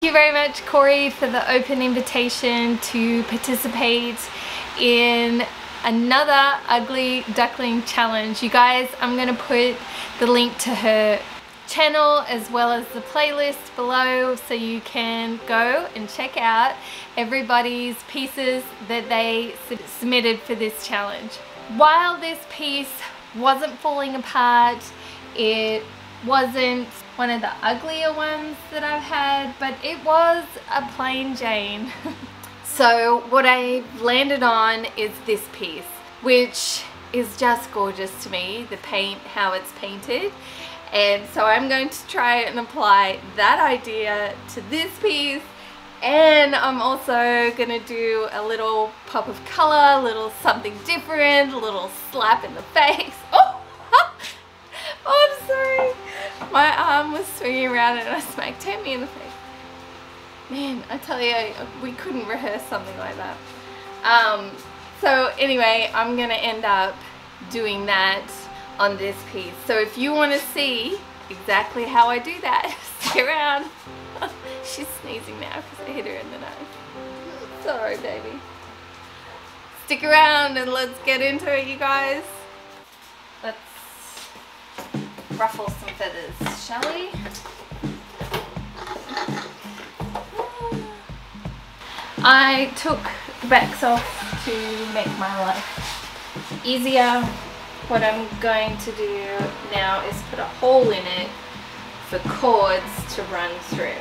you very much, Corey, for the open invitation to participate in another Ugly Duckling challenge. You guys, I'm gonna put the link to her channel as well as the playlist below so you can go and check out everybody's pieces that they submitted for this challenge. While this piece wasn't falling apart, it wasn't one of the uglier ones that I've had, but it was a plain Jane. So what I landed on is this piece, which is just gorgeous to me, the paint, how it's painted. And so I'm going to try and apply that idea to this piece, and I'm also gonna do a little pop of color, a little something different, a little slap in the face. Oh, oh, I'm sorry. My arm was swinging around and I smacked Tammy in the face. Man, I tell you, we couldn't rehearse something like that. So anyway, I'm gonna end up doing that on this piece. So if you want to see exactly how I do that, stick around. She's sneezing now because I hit her in the nose. Sorry, baby. Stick around and let's get into it, you guys. Let's ruffle some feathers, shall we? I took the backs off to make my life easier. What I'm going to do now is put a hole in it for cords to run through.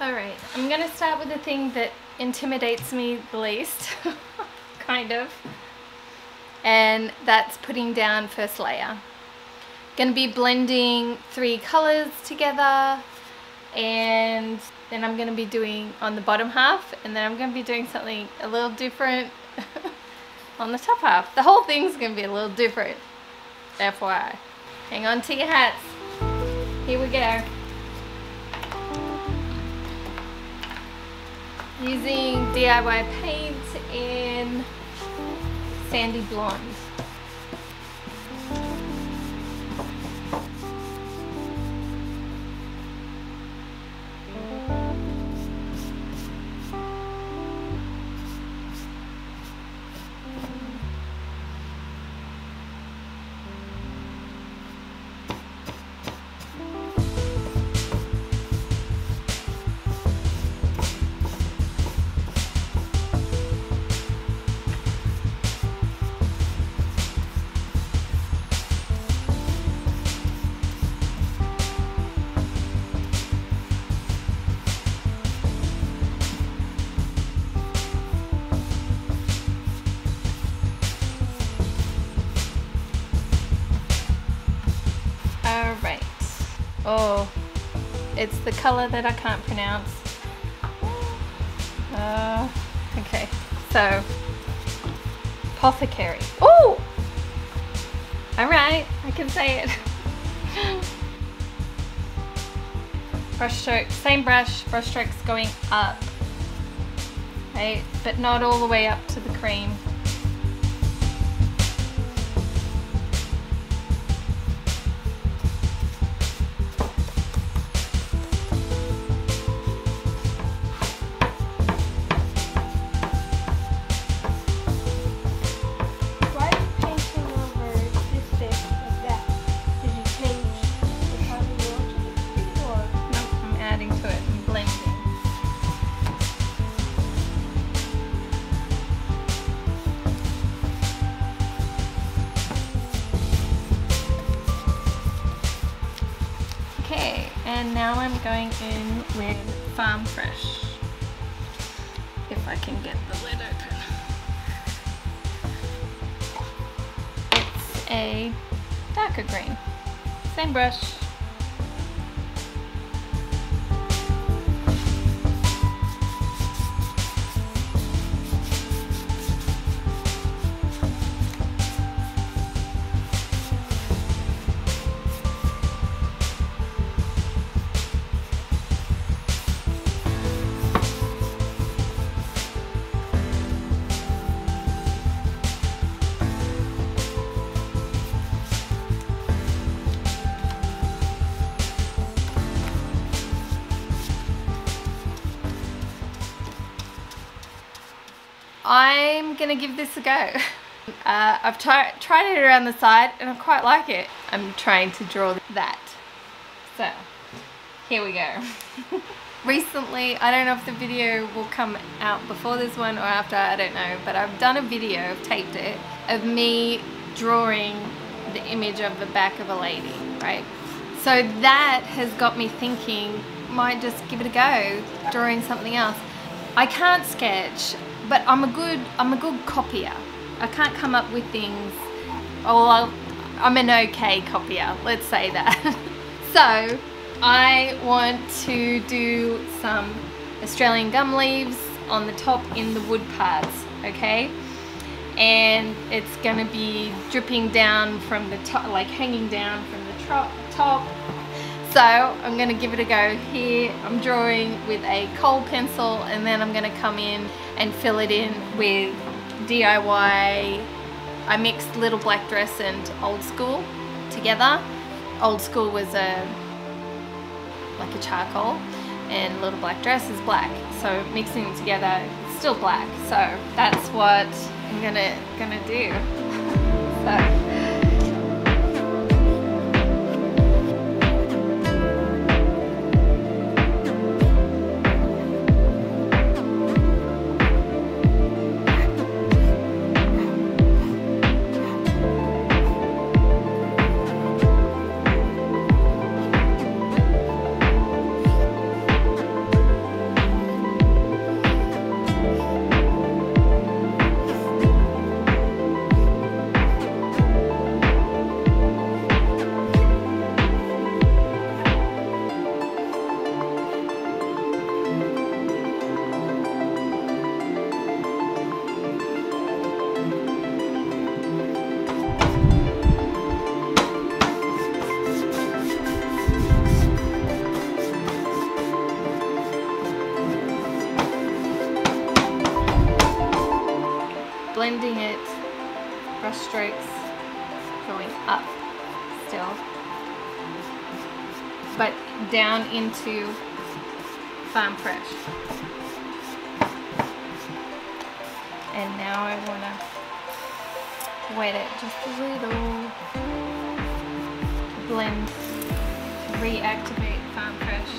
Alright, I'm gonna start with the thing that intimidates me the least, kind of, and that's putting down first layer. Gonna be blending 3 colors together, and then I'm gonna be doing on the bottom half, and then I'm gonna be doing something a little different on the top half. The whole thing's gonna be a little different, FYI. Hang on to your hats. Here we go. Using DIY paint in Sandy Blonde. Alright. Oh, it's the color that I can't pronounce. Okay, so Apothecary. Oh! Alright, I can say it. Brush stroke, same brush strokes going up. Right, but not all the way up to the cream. And now I'm going in with Farm Fresh, if I can get the lid open. It's a darker green, same brush. I'm gonna give this a go. I've tried it around the side and I quite like it. I'm trying to draw that. So, here we go. Recently, I don't know if the video will come out before this one or after, I don't know, but I've done a video, I've taped it, of me drawing the image of the back of a lady, right? So that has got me thinking, might just give it a go, drawing something else. I can't sketch, but I'm a good copier. I can't come up with things. Oh, I'm an okay copier, let's say that. So I want to do some Australian gum leaves on the top in the wood parts, okay? And it's gonna be dripping down from the top, like hanging down from the top. So I'm gonna give it a go here. I'm drawing with a kohl pencil and then I'm gonna come in and fill it in with DIY. I mixed Little Black Dress and Old School together. Old School was like a charcoal and Little Black Dress is black. So mixing them together, it's still black. So that's what I'm gonna do. So. blending it, brush strokes going up still, but down into Farm Fresh. And now I want to wet it just a little to blend, to reactivate Farm Fresh.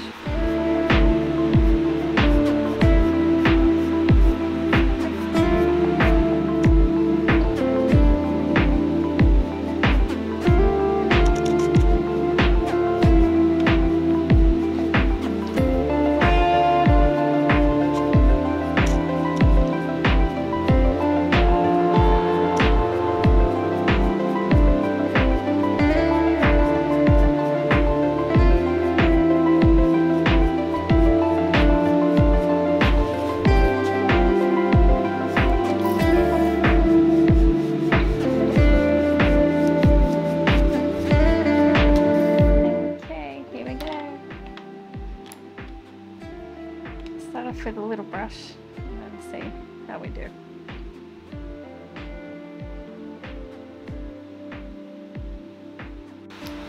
Start off with a little brush and see how we do.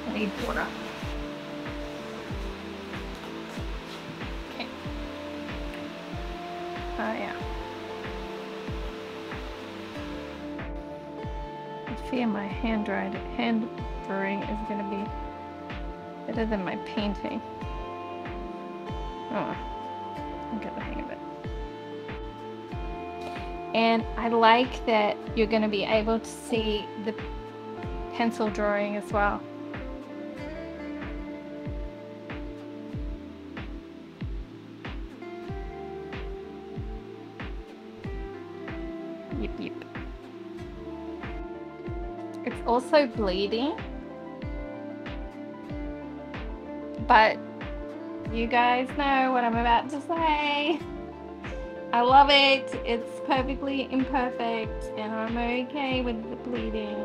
I need water. Okay. Oh yeah. I fear my hand drawing is going to be better than my painting. Oh. I'll get the hang of it. And I like that you're going to be able to see the pencil drawing as well. Yep, yep. It's also bleeding, but you guys know what I'm about to say. I love it. It's perfectly imperfect and I'm okay with the bleeding.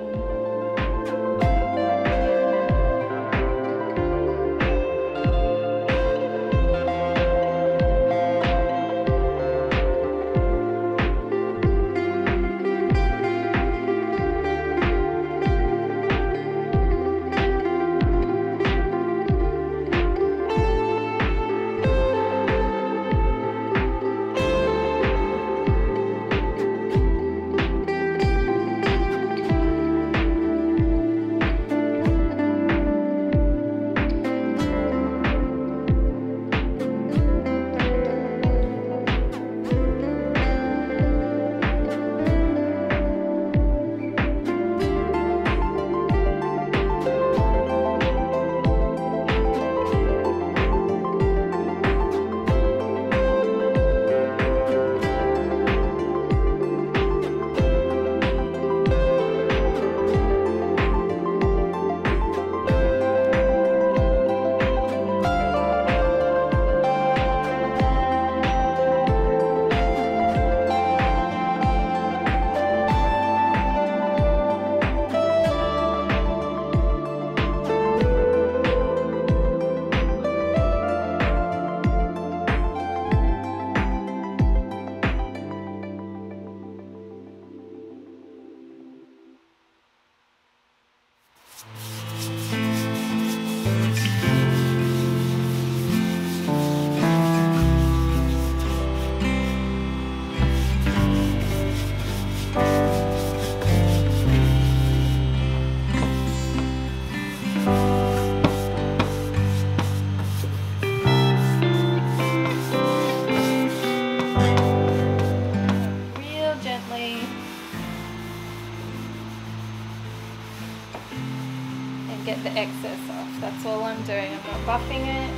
Get the excess off. That's all I'm doing. I'm not buffing it,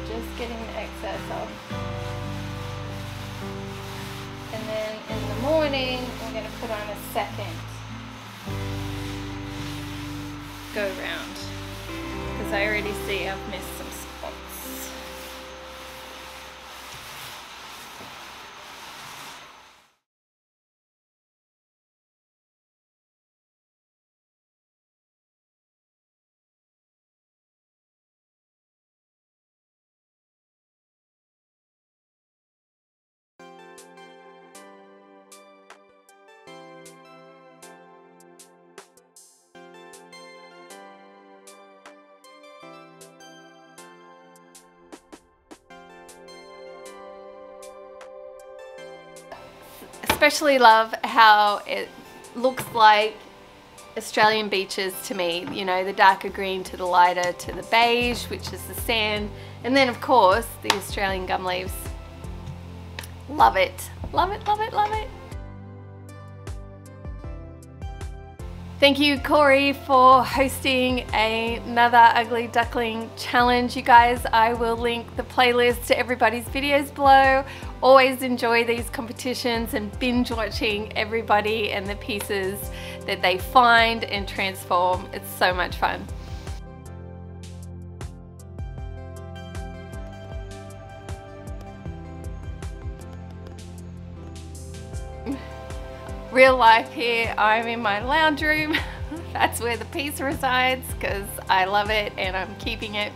just getting the excess off. And then in the morning, we're going to put on a second go round because I already see I've missed some spots. especially love how it looks like Australian beaches to me, you know, the darker green to the lighter to the beige, which is the sand, and then of course the Australian gum leaves. Love it, love it, love it, love it. Thank you, Corey, for hosting another Ugly Duckling challenge. You guys, I will link the playlist to everybody's videos below. Always enjoy these competitions and binge watching everybody and the pieces that they find and transform. It's so much fun. Real life here, I'm in my lounge room. That's where the piece resides because I love it and I'm keeping it.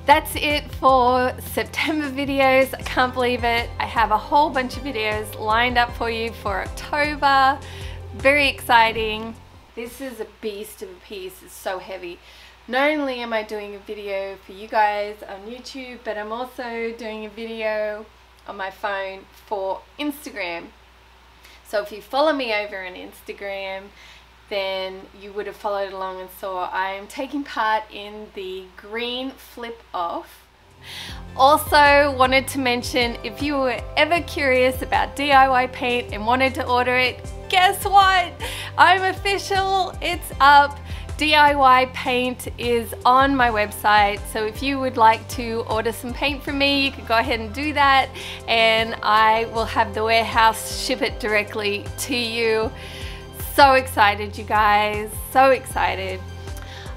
That's it for September videos. I can't believe it. I have a whole bunch of videos lined up for you for October. Very exciting. This is a beast of a piece. It's so heavy. Not only am I doing a video for you guys on YouTube, but I'm also doing a video on my phone for Instagram. So if you follow me over on Instagram, then you would have followed along and saw I am taking part in the green flip off. Also wanted to mention, if you were ever curious about DIY paint and wanted to order it, guess what? I'm official, it's up. DIY paint is on my website, so if you would like to order some paint from me, you could go ahead and do that, and I will have the warehouse ship it directly to you. So excited, you guys, so excited.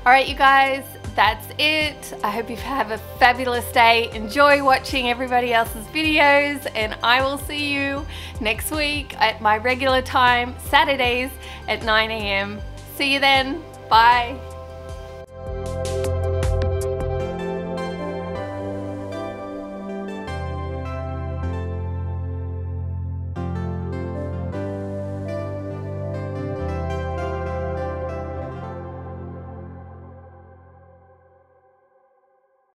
All right, you guys, that's it. I hope you have a fabulous day. Enjoy watching everybody else's videos, and I will see you next week at my regular time, Saturdays at 9 AM. See you then. Bye.